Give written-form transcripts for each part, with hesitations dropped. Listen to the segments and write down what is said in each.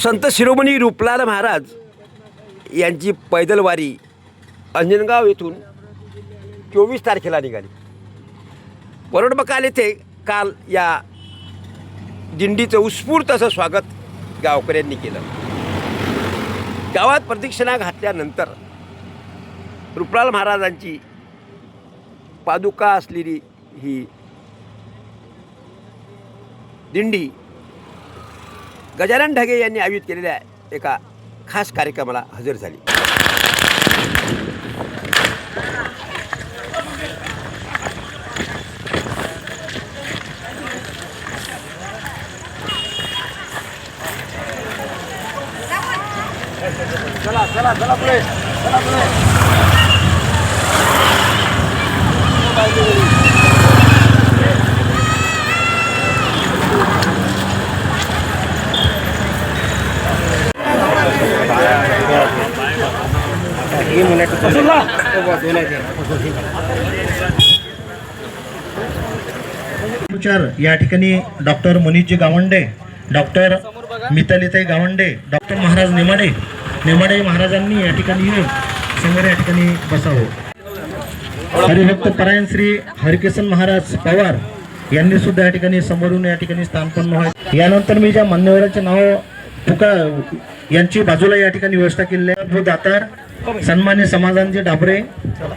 संत शिरोमणी रूपलाल महाराज यांची पैदलवारी अंजनगाव येथून 24 तारखेला निघाली. वरडबकाल येथे काल या दिंडीचं उत्स्फूर्त असं स्वागत गावकऱ्यांनी केलं. गावात प्रदक्षिणा घातल्यानंतर रूपलाल महाराजांची पादुका असलेली ही दिंडी गजानन ढगे यांनी आयोजित केलेल्या एका खास कार्यक्रमाला हजर झाली. चला चला चला पुढे चला पुढे. या ठिकाणी डॉक्टर मनीषजी गावंडे, डॉक्टर मितालीताई गावंडे, डॉक्टर महाराज नेमाडे महाराजांनी या ठिकाणी येऊन समोर या ठिकाणी बसावं. हरिभक्त परायण श्री हरिकिसन महाराज पवार यांनी सुद्धा या ठिकाणी समोरून या ठिकाणी स्थानपन्न व्हायचे. यानंतर मी ज्या मान्यवरांचे नाव यांची बाजूला या ठिकाणी व्यवस्था केलेली आहे. दातार, सन्मान्य समाजांचे डाबरे,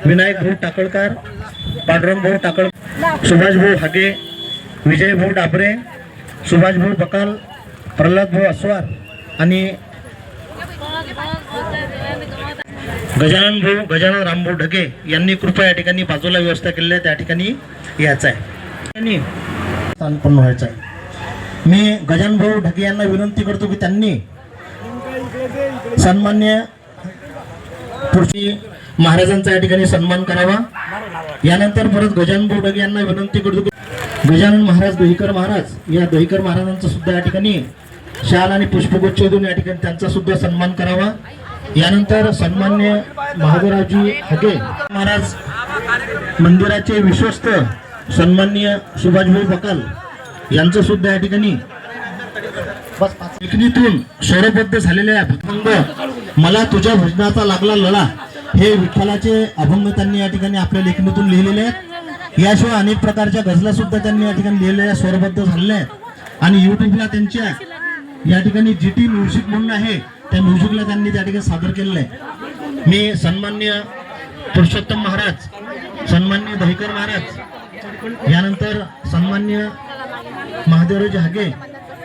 विनायक भाऊ टाकळकर, पांडुरंग भाऊ टाकळकर, सुभाष भाऊ हागे, विजय भाऊ डाबरे, सुभाष भाऊ बकाल, प्रल्हाद भाऊ अस्वार आणि गजानन रामभाऊ ढगे यांनी कृपया या ठिकाणी बाजूला व्यवस्था केलेली आहे. त्या ठिकाणी यायचं आहे, स्थानपन्न व्हायचं आहे. मी गजानन भाऊ ढगे यांना विनंती करतो की त्यांनी सन्मान्य पुढची महाराजांचा या ठिकाणी सन्मान करावा. यानंतर परत गजानन भाऊ ढगे यांना विनंती करतो की गजानन महाराज दहिकर महाराज या दहिकर महाराजांचा सुद्धा या ठिकाणी शाल आणि पुष्पगुच्छ देऊन या ठिकाणी त्यांचा सुद्धा सन्मान करावा. यानंतर सन्मान्य महादेवरावजी हगे महाराज मंदिराचे विश्वस्त सन्मान्य सुभाषभाऊ बकाल यांचं सुद्धा या ठिकाणी लेखणीतून स्वरबद्ध झालेल्या अभंग मला तुझ्या भजनाचा लागला लळा हे विठ्ठलाचे अभंग त्यांनी या ठिकाणी आपल्या लेखणीतून लिहिलेले आहेत. याशिवाय अनेक प्रकारच्या गझला सुद्धा त्यांनी या ठिकाणी लिहिलेल्या स्वरबद्ध झालेल्या आहेत आणि युट्यूबला त्यांच्या या ठिकाणी GT म्युझिक म्हणून आहे त्या म्युझिकला त्यांनी त्या ठिकाणी सादर केलेलं आहे. मी सन्मान्य पुरुषोत्तम महाराज, सन्मान्य दहिकर महाराज, यानंतर सन्मान्य महादेवरावजी हागे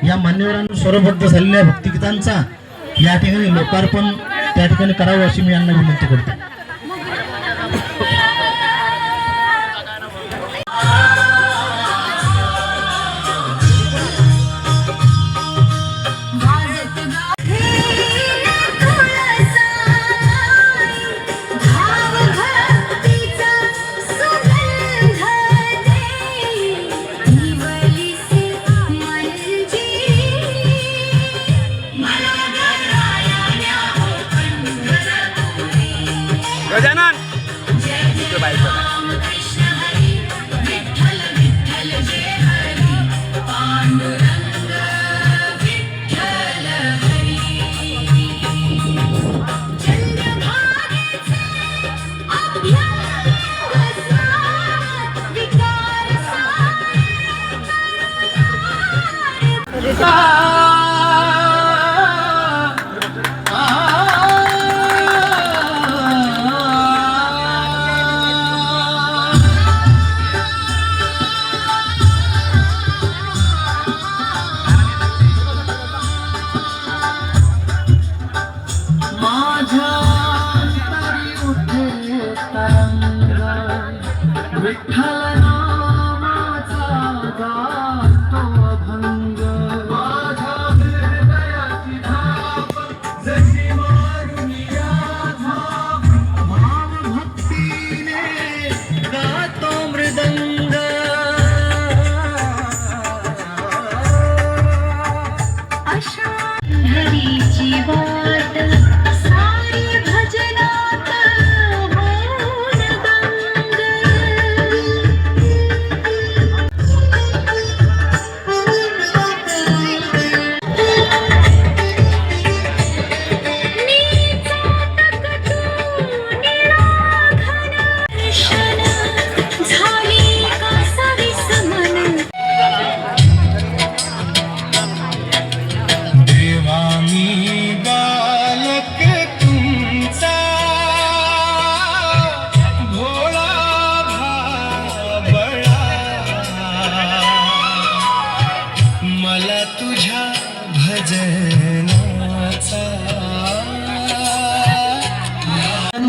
या मान्यवरांनी स्वरबद्ध झालेल्या भक्तिगीतांचा या ठिकाणी लोकार्पण त्या ठिकाणी करावं अशी मी यांना विनंती करतो. गजानन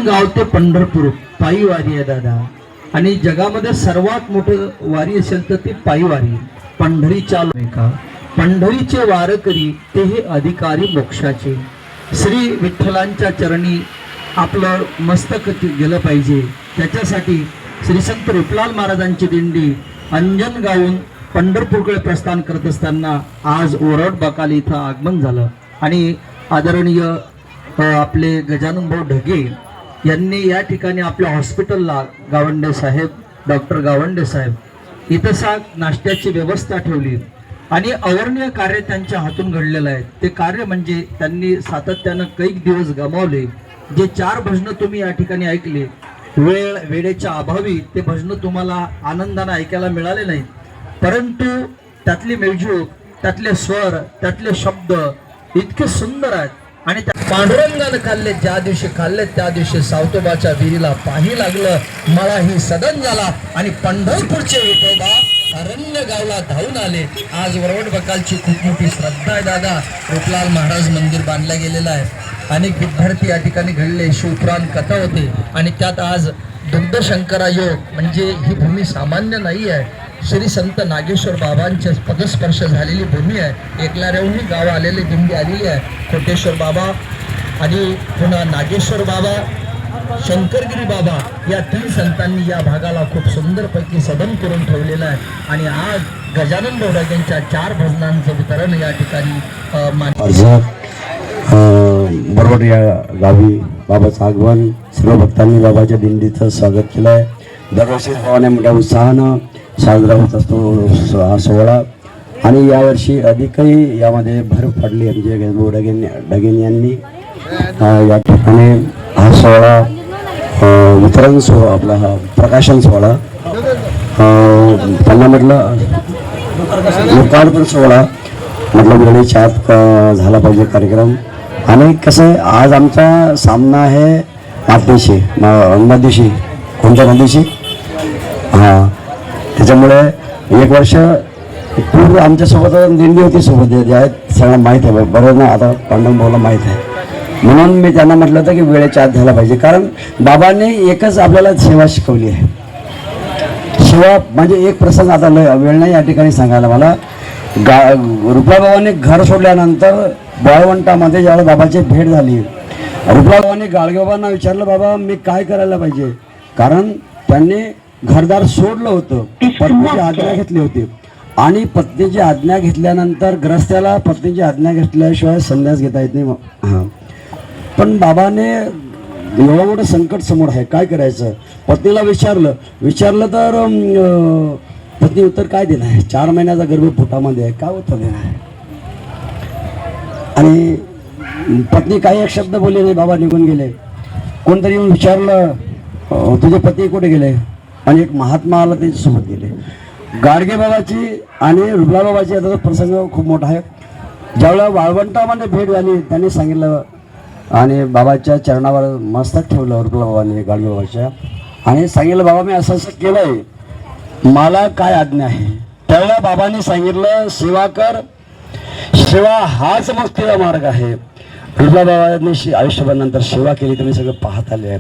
गाव ते पंढरपूर पायी वारी आहे दादा. आणि जगामध्ये सर्वात मोठं वारी असेल तर ती पायी वारी. पंढरीच्या का पंढरीचे वारकरी ते हे अधिकारी मोक्षाचे. श्री विठ्ठलांच्या चरणी आपलं मस्तक गेलं पाहिजे. त्याच्यासाठी श्री संत रूपलाल महाराजांची दिंडी अंजन गावून पंढरपूरकडे प्रस्थान करत असताना आज ओरड बकाली इथं आगमन झालं. आणि आदरणीय आपले गजानन भाऊ ढगे यांनी या ठिकाणी आपल्या हॉस्पिटलला गावंडे साहेब, डॉक्टर गावंडे साहेब इथं नाश्त्याची व्यवस्था ठेवली. आणि अवर्णीय कार्य त्यांच्या हातून घडलेलं आहे. ते कार्य म्हणजे त्यांनी सातत्यानं कैक दिवस गमावले. जे 4 भजनं तुम्ही या ठिकाणी ऐकले, वेळेच्या अभावी ते भजनं तुम्हाला आनंदाने ऐकायला मिळाले नाही, परंतु त्यातली म्युझिक, त्यातले स्वर, त्यातले शब्द इतके सुंदर आहेत. आणि पांडुरंगानं खाल्ले ज्या दिवशी खाल्ले त्या दिवशी सावतोबाच्या विहिरीला पाही लागलं, मलाही सदन झाला. आणि पंढरपूरचे विठोबा अरण्य गावला धावून आले. आज वरवट बकालची खूप मोठी श्रद्धा आहे दादा. रूपलाल महाराज मंदिर बांधलं गेलेलं आहे. अनेक विद्यार्थी या ठिकाणी घडले, शिवपुराण कथा होते. आणि त्यात आज दुग्धशंकरा योग म्हणजे ही भूमी सामान्य नाही आहे. श्री संत नागेश्वर बाबांचे पदस्पर्श झालेली भूमी आहे. एकलाऱ्याहूनही गाव आलेली दिंडी आलेली आहे. कोटेश्वर बाबा आणि पुन्हा नागेश्वर बाबा, शंकरगिरी बाबा या 3 संतांनी या भागाला खूप सुंदरपैकी सदन करून ठेवलेलं आहे. आणि आज गजानन बोडाग्यांच्या 4 भजनांचं वितरण या ठिकाणी बरोबर या गावी बाबाचं आगमन सर्व भक्तांनी बाबाच्या दिंडीचं स्वागत केलं आहे. दरवर्षी भावाने मोठ्या उत्साहानं साजरा होत असतो हा सोहळा. आणि यावर्षी अधिकही यामध्ये भर पडली. म्हणजे ढगेन यांनी या ठिकाणी हा सोहळा वितरण सोहळा, आपला हा प्रकाशन सोहळा, त्यांना म्हटलं लोकार्पण सोहळा म्हटलं वेळेच्या आत झाला पाहिजे कार्यक्रम. आणि कसं आहे, आज आमचा सामना आहे आतदेशी नदीशी. कोणत्या नदीशी? हां, त्याच्यामुळे 1 वर्ष पूर्व आमच्यासोबत दिंडी होती सोबत, जे आहेत सगळ्यांना माहीत आहे. बरोबर ना, आता पांडुरंगाला माहीत आहे. म्हणून मी त्यांना म्हटलं होतं की वेळेच्या आत झाला पाहिजे. कारण बाबांनी एकच आपल्याला सेवा शिकवली आहे. सेवा म्हणजे एक प्रसंग आता वेळ नाही या ठिकाणी सांगायला मला. रुपलाबाबांनी घर सोडल्यानंतर बळवंटामध्ये ज्यावेळेला बाबाची भेट झाली, रुपलाबाबांनी गाडगेबाबांना विचारलं, बाबा मी काय करायला पाहिजे? कारण त्यांनी घरदार सोडलं होतं, पत्नीची आज्ञा घेतली होती. आणि पत्नीची आज्ञा घेतल्यानंतर ग्रस्त्याला पत्नीची आज्ञा घेतल्याशिवाय संन्यास घेता येत नाही. हां, पण बाबाने एवढं मोठं संकट समोर आहे, काय करायचं? पत्नीला विचारलं तर पत्नी उत्तर काय देणार आहे? 4 महिन्याचा गर्भ पोटामध्ये आहे, काय उत्तर देणार आहे? आणि पत्नी काही एक शब्द बोलले नाही, बाबा निघून गेले. कोणतरी येऊन विचारलं, तुझे पती कुठे गेले? आणि एक महात्मा आला, त्यांच्यासोबत गेले. गाडगे बाबाची आणि रुपला बाबाची आता प्रसंग खूप मोठा आहे. ज्यावेळेला वाळवंटामध्ये भेट झाली, त्यांनी सांगितलं आणि बाबाच्या चरणावर मस्तक ठेवलं रुपला बाबांनी, गाडगे बाबाच्या, आणि सांगितलं, बाबा मी असं असं केलं आहे, मला काय आज्ञा आहे? त्यावेळेला बाबांनी सांगितलं, सेवा कर, सेवा हाच मुक्तीचा मार्ग आहे. रुपला बाबांनी आयुष्यभरानंतर सेवा केली, तुम्ही सगळं पाहत आले आहे.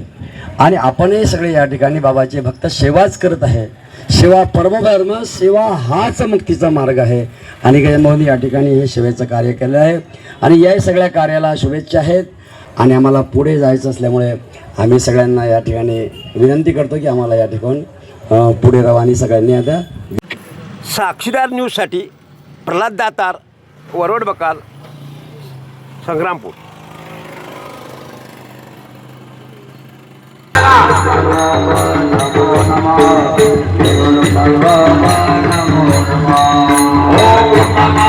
आणि आपणही सगळे या ठिकाणी बाबाचे भक्त सेवाच करत आहे. सेवा परमधर्म, सेवा हाच मुक्तीचा मार्ग आहे. आणि गजानन या ठिकाणी हे सेवेचं कार्य केलं आहे. आणि या सगळ्या कार्याला शुभेच्छा आहेत. आणि आम्हाला पुढे जायचं असल्यामुळे आम्ही सगळ्यांना या ठिकाणी विनंती करतो की आम्हाला या ठिकाणी पुढे राहा. आणि सगळ्यांनी आता साक्षीदार न्यूजसाठी प्रल्हाद दातार, वरवड बकाल, संग्रामपूर. नमो नमः.